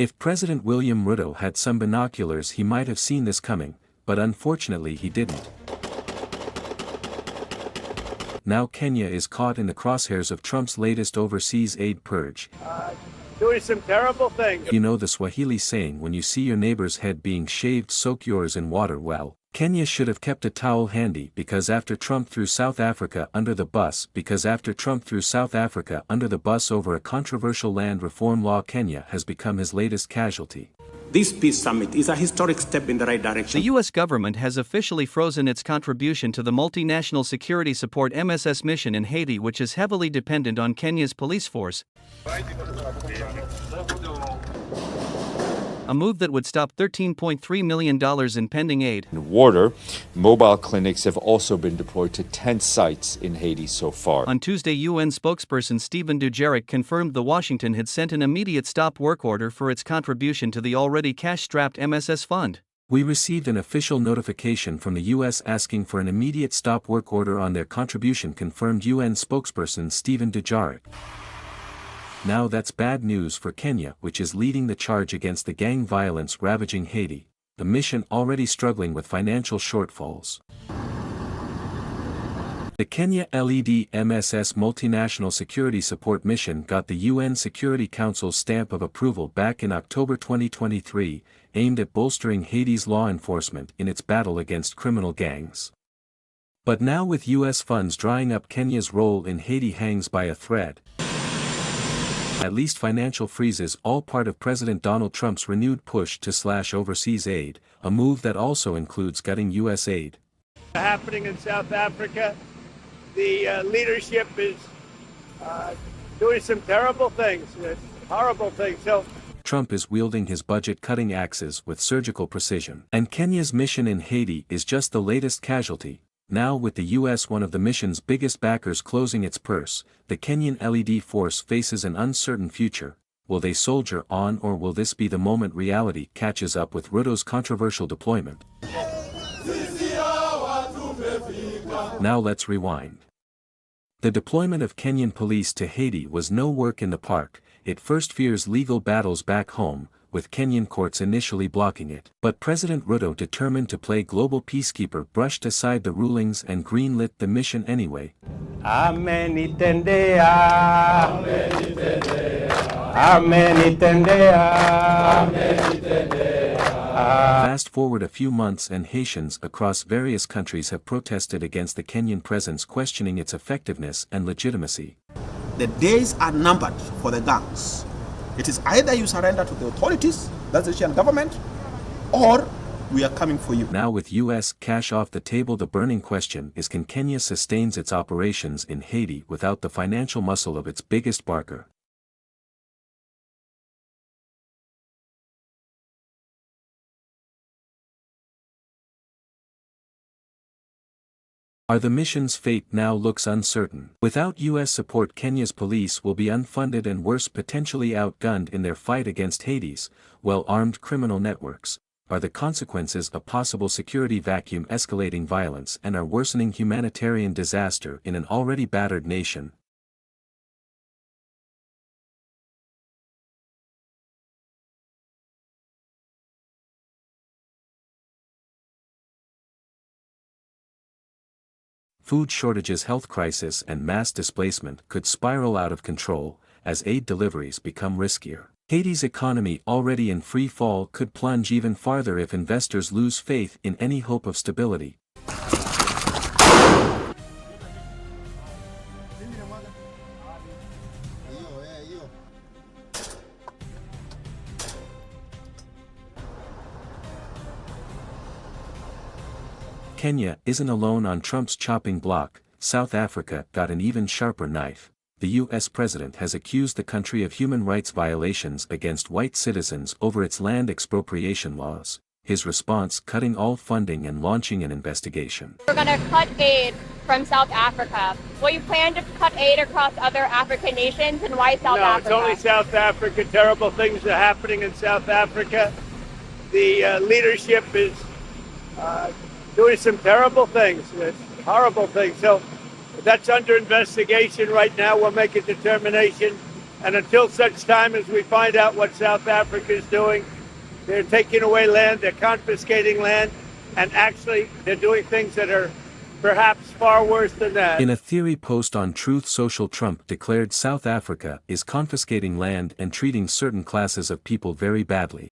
If President William Ruto had some binoculars, he might have seen this coming, but unfortunately he didn't. Now Kenya is caught in the crosshairs of Trump's latest overseas aid purge. Doing some terrible things. You know the Swahili saying, when you see your neighbor's head being shaved, soak yours in water. Well, Kenya should have kept a towel handy because after Trump threw South Africa under the bus over a controversial land reform law, Kenya has become his latest casualty. This peace summit is a historic step in the right direction. The U.S. government has officially frozen its contribution to the multinational security support MSS mission in Haiti, which is heavily dependent on Kenya's police force. A move that would stop $13.3 million in pending aid. In water, mobile clinics have also been deployed to 10 sites in Haiti so far. On Tuesday, UN spokesperson Stephen Dujarric confirmed the Washington had sent an immediate stop work order for its contribution to the already cash-strapped MSS fund. We received an official notification from the U.S. asking for an immediate stop work order on their contribution, confirmed UN spokesperson Stephen Dujarric. Now that's bad news for Kenya, which is leading the charge against the gang violence ravaging Haiti, the mission already struggling with financial shortfalls. The Kenya LED MSS Multinational Security Support Mission got the UN Security Council's stamp of approval back in October 2023, aimed at bolstering Haiti's law enforcement in its battle against criminal gangs. But now, with US funds drying up, Kenya's role in Haiti hangs by a thread. At least financial freezes, all part of President Donald Trump's renewed push to slash overseas aid, a move that also includes gutting U.S. aid. Happening in South Africa, the leadership is doing some terrible things, horrible things. So Trump is wielding his budget-cutting axes with surgical precision. And Kenya's mission in Haiti is just the latest casualty. Now, with the U.S., one of the mission's biggest backers, closing its purse, the Kenyan LED force faces an uncertain future. Will they soldier on, or will this be the moment reality catches up with Ruto's controversial deployment? Now let's rewind. The deployment of Kenyan police to Haiti was no work in the park. It first fears legal battles back home, with Kenyan courts initially blocking it. But President Ruto, determined to play global peacekeeper, brushed aside the rulings and greenlit the mission anyway. Fast forward a few months and Haitians across various countries have protested against the Kenyan presence, questioning its effectiveness and legitimacy. The days are numbered for the gangs. It is either you surrender to the authorities, that's the Haitian government, or we are coming for you. Now, with U.S. cash off the table, the burning question is, can Kenya sustain its operations in Haiti without the financial muscle of its biggest barker? The mission's fate now looks uncertain. Without U.S. support, Kenya's police will be unfunded and, worse, potentially outgunned in their fight against Haiti's well-armed criminal networks. Are the consequences a possible security vacuum, escalating violence, and a worsening humanitarian disaster in an already battered nation? Food shortages, health crisis, and mass displacement could spiral out of control as aid deliveries become riskier. Haiti's economy, already in free fall, could plunge even farther if investors lose faith in any hope of stability. Kenya isn't alone on Trump's chopping block. South Africa got an even sharper knife. The U.S. president has accused the country of human rights violations against white citizens over its land expropriation laws. His response: cutting all funding and launching an investigation. We're going to cut aid from South Africa. Will you plan to cut aid across other African nations, and why South Africa? No, it's only South Africa. Terrible things are happening in South Africa. The leadership is doing some terrible things, horrible things. So that's under investigation right now. We'll make a determination And until such time as we find out what South Africa is doing, they're taking away land, they're confiscating land, and actually they're doing things that are perhaps far worse than that. In a theory post on Truth Social, Trump declared South Africa is confiscating land and treating certain classes of people very badly.